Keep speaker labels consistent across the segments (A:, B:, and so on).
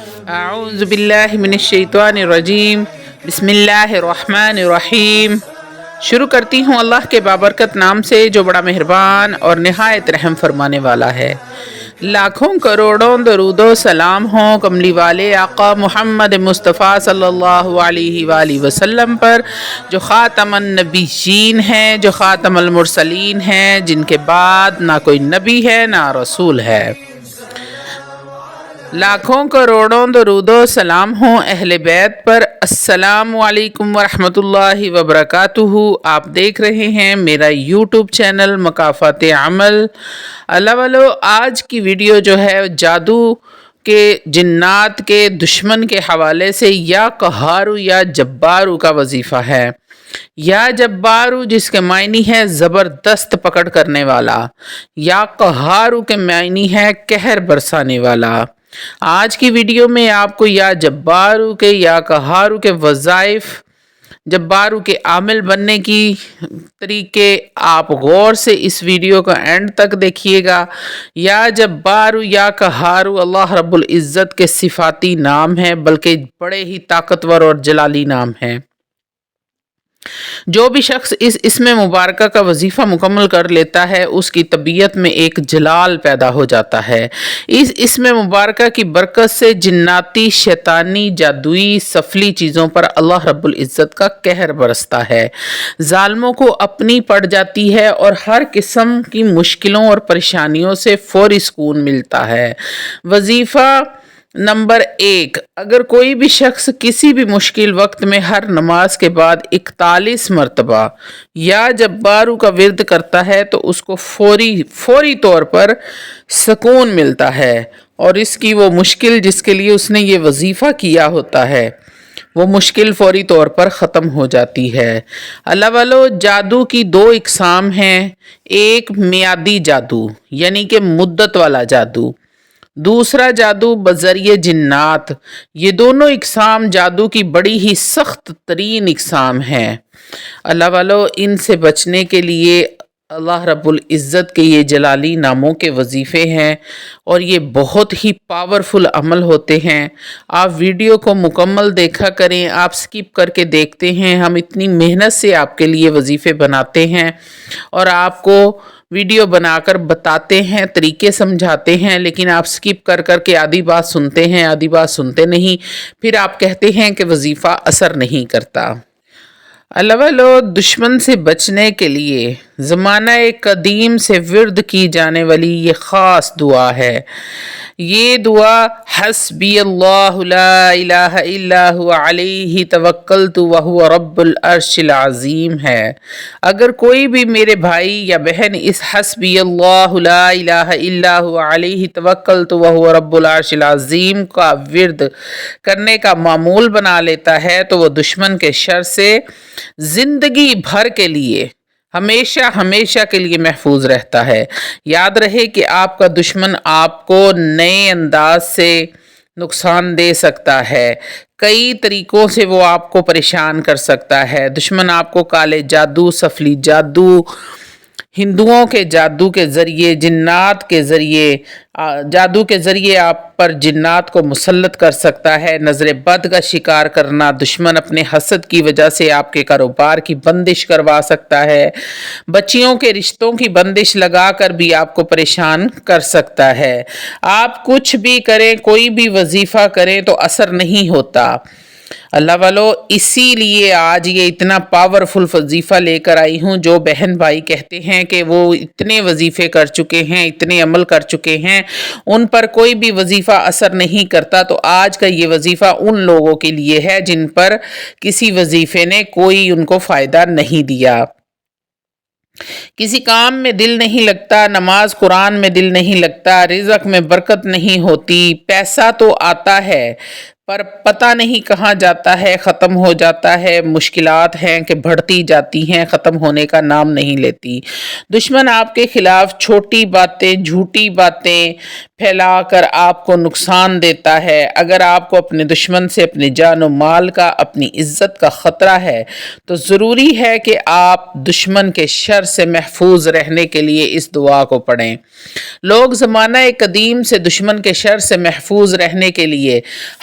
A: اعوذ باللہ من الشیطان الرجیم، بسم اللہ الرحمن الرحیم۔ شروع کرتی ہوں اللہ کے بابرکت نام سے جو بڑا مہربان اور نہایت رحم فرمانے والا ہے۔ لاکھوں کروڑوں درود و سلام ہوں کملی والے آقا محمد مصطفیٰ صلی اللہ علیہ وآلہ وسلم پر، جو خاتم النبیین ہیں، جو خاتم المرسلین ہیں، جن کے بعد نہ کوئی نبی ہے نہ رسول ہے۔ لاکھوں کروڑوں درود و سلام ہوں اہل بیت پر۔ السلام علیکم ورحمۃ اللہ وبرکاتہ۔ آپ دیکھ رہے ہیں میرا یوٹیوب چینل مکافات عمل۔ اللہ والو، آج کی ویڈیو جو ہے جادو کے، جنات کے دشمن کے حوالے سے یا قہارو یا جبارو کا وظیفہ ہے۔ یا جبارو جس کے معنی ہے زبردست پکڑ کرنے والا، یا قہارو کے معنی ہے قہر برسانے والا۔ آج کی ویڈیو میں آپ کو یا جبارو کے یا قہارو کے وظائف، جبارو کے عامل بننے کی طریقے، آپ غور سے اس ویڈیو کا اینڈ تک دیکھیے گا۔ یا جبارو یا قہارو اللہ رب العزت کے صفاتی نام ہے، بلکہ بڑے ہی طاقتور اور جلالی نام ہے۔ جو بھی شخص اس اسم مبارکہ کا وظیفہ مکمل کر لیتا ہے، اس کی طبیعت میں ایک جلال پیدا ہو جاتا ہے۔ اس اسم مبارکہ کی برکت سے جناتی، شیطانی، جادوئی، سفلی چیزوں پر اللہ رب العزت کا قہر برستا ہے، ظالموں کو اپنی پڑ جاتی ہے اور ہر قسم کی مشکلوں اور پریشانیوں سے فوری سکون ملتا ہے۔ وظیفہ نمبر 1، اگر کوئی بھی شخص کسی بھی مشکل وقت میں ہر نماز کے بعد 41 مرتبہ یا جبارو کا ورد کرتا ہے تو اس کو فوری طور پر سکون ملتا ہے، اور اس کی وہ مشکل جس کے لیے اس نے یہ وظیفہ کیا ہوتا ہے، وہ مشکل فوری طور پر ختم ہو جاتی ہے۔ اللہ والو، جادو کی 2 اقسام ہیں۔ ایک میادی جادو یعنی کہ مدت والا جادو، دوسرا جادو بذریعہ جنات۔ یہ دونوں اقسام جادو کی بڑی ہی سخت ترین اقسام ہیں۔ اللہ والو، ان سے بچنے کے لیے اللہ رب العزت کے یہ جلالی ناموں کے وظیفے ہیں، اور یہ بہت ہی پاورفل عمل ہوتے ہیں۔ آپ ویڈیو کو مکمل دیکھا کریں، آپ سکپ کر کے دیکھتے ہیں، ہم اتنی محنت سے آپ کے لیے وظیفے بناتے ہیں اور آپ کو ویڈیو بنا کر بتاتے ہیں، طریقے سمجھاتے ہیں، لیکن آپ سکپ کر کے آدھی بات سنتے ہیں، آدھی بات سنتے نہیں، پھر آپ کہتے ہیں کہ وظیفہ اثر نہیں کرتا۔ اللہ والو، دشمن سے بچنے کے لیے زمانہ قدیم سے ورد کی جانے والی یہ خاص دعا ہے۔ یہ دعا حسبی اللہ لا الہ الا هو علیہ توکلت وہو رب العرش العظیم ہے۔ اگر کوئی بھی میرے بھائی یا بہن اس حسبی اللہ لا الہ الا هو علیہ توکلت وہو رب العرش العظیم کا ورد کرنے کا معمول بنا لیتا ہے تو وہ دشمن کے شر سے زندگی بھر کے لیے، ہمیشہ کے لیے محفوظ رہتا ہے۔ یاد رہے کہ آپ کا دشمن آپ کو نئے انداز سے نقصان دے سکتا ہے، کئی طریقوں سے وہ آپ کو پریشان کر سکتا ہے۔ دشمن آپ کو کالے جادو، سفلی جادو، ہندوؤں کے جادو کے ذریعے، جنات کے ذریعے، جادو کے ذریعے آپ پر جنات کو مسلط کر سکتا ہے۔ نظر بد کا شکار کرنا، دشمن اپنے حسد کی وجہ سے آپ کے کاروبار کی بندش کروا سکتا ہے، بچیوں کے رشتوں کی بندش لگا کر بھی آپ کو پریشان کر سکتا ہے۔ آپ کچھ بھی کریں، کوئی بھی وظیفہ کریں تو اثر نہیں ہوتا۔ اللہ والو، اسی لیے آج یہ اتنا پاورفل وظیفہ لے کر آئی ہوں۔ جو بہن بھائی کہتے ہیں کہ وہ اتنے وظیفے کر چکے ہیں، اتنے عمل کر چکے ہیں، ان پر کوئی بھی وظیفہ اثر نہیں کرتا، تو آج کا یہ وظیفہ ان لوگوں کے لیے ہے جن پر کسی وظیفے نے کوئی ان کو فائدہ نہیں دیا۔ کسی کام میں دل نہیں لگتا، نماز قرآن میں دل نہیں لگتا، رزق میں برکت نہیں ہوتی، پیسہ تو آتا ہے پر پتہ نہیں کہاں جاتا ہے، ختم ہو جاتا ہے۔ مشکلات ہیں کہ بڑھتی جاتی ہیں، ختم ہونے کا نام نہیں لیتی۔ دشمن آپ کے خلاف چھوٹی باتیں، جھوٹی باتیں پھیلا کر آپ کو نقصان دیتا ہے۔ اگر آپ کو اپنے دشمن سے اپنی جان و مال کا، اپنی عزت کا خطرہ ہے تو ضروری ہے کہ آپ دشمن کے شر سے محفوظ رہنے کے لیے اس دعا کو پڑھیں۔ لوگ زمانہ قدیم سے دشمن کے شر سے محفوظ رہنے کے لیے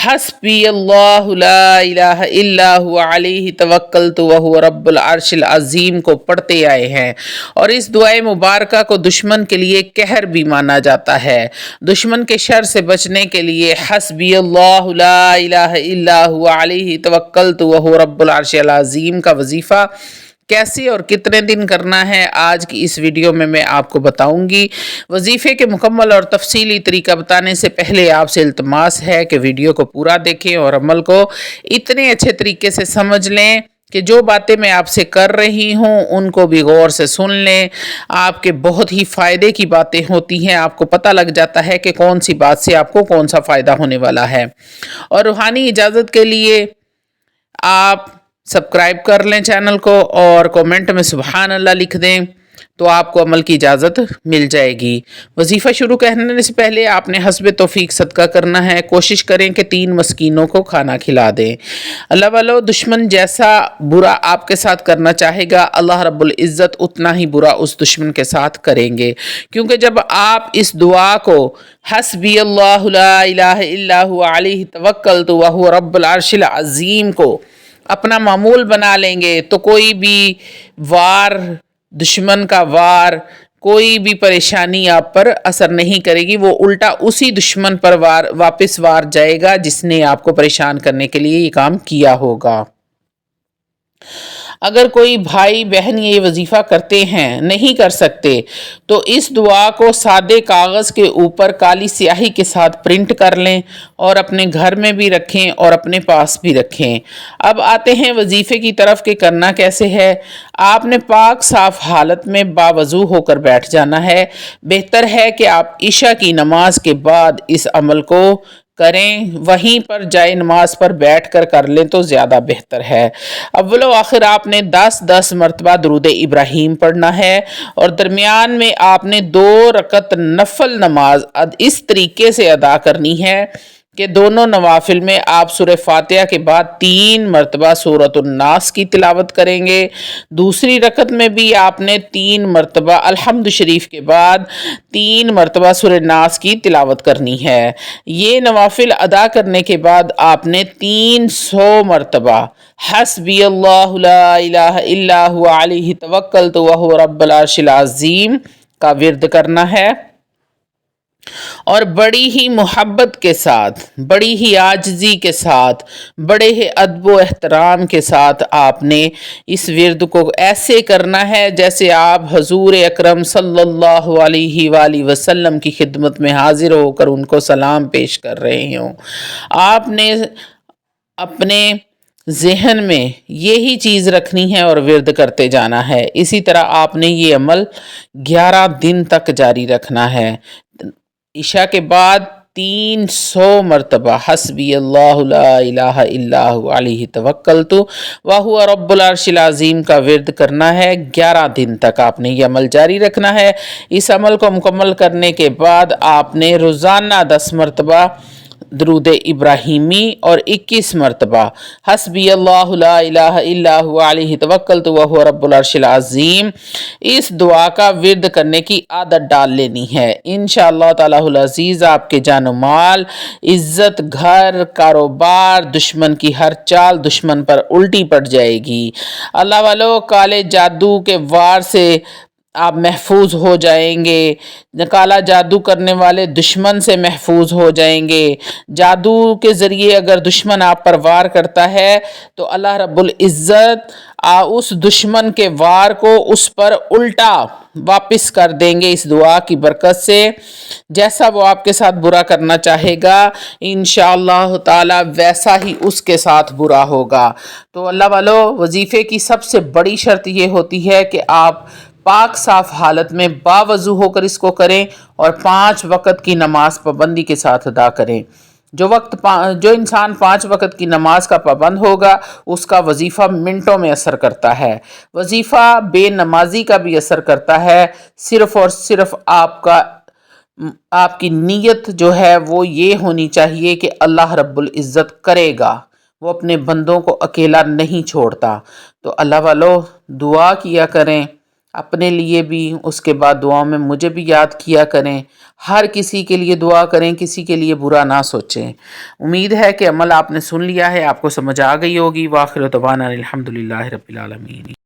A: حسبی اللہ لا الہ الا هو علیہ توکلت وہو رب العرش العظیم کو پڑھتے آئے ہیں، اور اس دعائے مبارکہ کو دشمن کے لیے قہر بھی مانا جاتا ہے۔ دشمن کے شر سے بچنے کے لیے حسبی اللہ لا الہ الا هو علیہ توکلت وہو رب العرش العظیم کا وظیفہ کیسے اور کتنے دن کرنا ہے، آج کی اس ویڈیو میں آپ کو بتاؤں گی۔ وظیفے کے مکمل اور تفصیلی طریقہ بتانے سے پہلے آپ سے التماس ہے کہ ویڈیو کو پورا دیکھیں اور عمل کو اتنے اچھے طریقے سے سمجھ لیں کہ جو باتیں میں آپ سے کر رہی ہوں ان کو بھی غور سے سن لیں۔ آپ کے بہت ہی فائدے کی باتیں ہوتی ہیں، آپ کو پتہ لگ جاتا ہے کہ کون سی بات سے آپ کو کون سا فائدہ ہونے والا ہے۔ اور روحانی اجازت کے لیے آپ سبسکرائب کر لیں چینل کو، اور کومنٹ میں سبحان اللہ لکھ دیں تو آپ کو عمل کی اجازت مل جائے گی۔ وظیفہ شروع کرنے سے پہلے آپ نے حسب توفیق صدقہ کرنا ہے۔ کوشش کریں کہ 3 مسکینوں کو کھانا کھلا دیں۔ اللہ والو، دشمن جیسا برا آپ کے ساتھ کرنا چاہے گا، اللہ رب العزت اتنا ہی برا اس دشمن کے ساتھ کریں گے، کیونکہ جب آپ اس دعا کو حسبی اللہ لا الہ الا هو علیہ توکلت وہو رب العرش العظیم کو اپنا معمول بنا لیں گے تو کوئی بھی وار، دشمن کا وار، کوئی بھی پریشانی آپ پر اثر نہیں کرے گی، وہ الٹا اسی دشمن پر واپس وار جائے گا جس نے آپ کو پریشان کرنے کے لیے یہ کام کیا ہوگا۔ اگر کوئی بھائی بہن یہ وظیفہ کرتے ہیں، نہیں کر سکتے، تو اس دعا کو سادے کاغذ کے اوپر کالی سیاہی کے ساتھ پرنٹ کر لیں اور اپنے گھر میں بھی رکھیں اور اپنے پاس بھی رکھیں۔ اب آتے ہیں وظیفے کی طرف کہ کرنا کیسے ہے۔ آپ نے پاک صاف حالت میں باوضو ہو کر بیٹھ جانا ہے۔ بہتر ہے کہ آپ عشاء کی نماز کے بعد اس عمل کو کریں، وہیں پر جائے نماز پر بیٹھ کر لیں تو زیادہ بہتر ہے۔ اول و آخر آپ نے 10 مرتبہ درود ابراہیم پڑھنا ہے، اور درمیان میں آپ نے 2 رکعت نفل نماز اس طریقے سے ادا کرنی ہے کہ دونوں نوافل میں آپ سورہ فاتحہ کے بعد 3 مرتبہ سورۃ الناس کی تلاوت کریں گے۔ دوسری رکعت میں بھی آپ نے 3 مرتبہ الحمد شریف کے بعد 3 مرتبہ سورہ ناس کی تلاوت کرنی ہے۔ یہ نوافل ادا کرنے کے بعد آپ نے 300 مرتبہ حسبی اللہ لا الہ الا هو علیہ توکلت وہو رب العرش العظیم کا ورد کرنا ہے، اور بڑی ہی محبت کے ساتھ، بڑی ہی عاجزی کے ساتھ، بڑے ہی ادب و احترام کے ساتھ آپ نے اس ورد کو ایسے کرنا ہے جیسے آپ حضور اکرم صلی اللہ علیہ وآلہ وسلم کی خدمت میں حاضر ہو کر ان کو سلام پیش کر رہے ہوں۔ آپ نے اپنے ذہن میں یہی چیز رکھنی ہے اور ورد کرتے جانا ہے۔ اسی طرح آپ نے یہ عمل 11 دن تک جاری رکھنا ہے۔ عشاء کے بعد 300 مرتبہ حسبی اللہ لا الہ الا هو علیہ توکلت وہو رب العرش العظیم کا ورد کرنا ہے۔ 11 دن تک آپ نے یہ عمل جاری رکھنا ہے۔ اس عمل کو مکمل کرنے کے بعد آپ نے روزانہ 10 مرتبہ درود ابراہیمی اور 21 مرتبہ حسبی اللہ لا الہ الا هو علیہ توکلت وہو رب العرش العظیم اس دعا کا ورد کرنے کی عادت ڈال لینی ہے۔ انشاءاللہ تعالی العزیز آپ کے جان و مال، عزت، گھر، کاروبار، دشمن کی ہر چال دشمن پر الٹی پڑ جائے گی۔ اللہ والو، کالے جادو کے وار سے آپ محفوظ ہو جائیں گے، کالا جادو کرنے والے دشمن سے محفوظ ہو جائیں گے۔ جادو کے ذریعے اگر دشمن آپ پر وار کرتا ہے تو اللہ رب العزت اس دشمن کے وار کو اس پر الٹا واپس کر دیں گے اس دعا کی برکت سے۔ جیسا وہ آپ کے ساتھ برا کرنا چاہے گا انشاءاللہ تعالی ویسا ہی اس کے ساتھ برا ہوگا۔ تو اللہ والو، وظیفے کی سب سے بڑی شرط یہ ہوتی ہے کہ آپ پاک صاف حالت میں باوضو ہو کر اس کو کریں اور 5 وقت کی نماز پابندی کے ساتھ ادا کریں۔ جو انسان 5 وقت کی نماز کا پابند ہوگا اس کا وظیفہ منٹوں میں اثر کرتا ہے. وظیفہ بے نمازی کا بھی اثر کرتا ہے. صرف اور صرف آپ کی نیت جو ہے وہ یہ ہونی چاہیے کہ اللہ رب العزت کرے گا، وہ اپنے بندوں کو اکیلا نہیں چھوڑتا. تو اللہ والو دعا کیا کریں اپنے لیے بھی، اس کے بعد دعاؤں میں مجھے بھی یاد کیا کریں. ہر کسی کے لیے دعا کریں، کسی کے لیے برا نہ سوچیں. امید ہے کہ عمل آپ نے سن لیا ہے، آپ کو سمجھ آ گئی ہوگی. وآخر دعوانا الحمدللہ رب العالمین.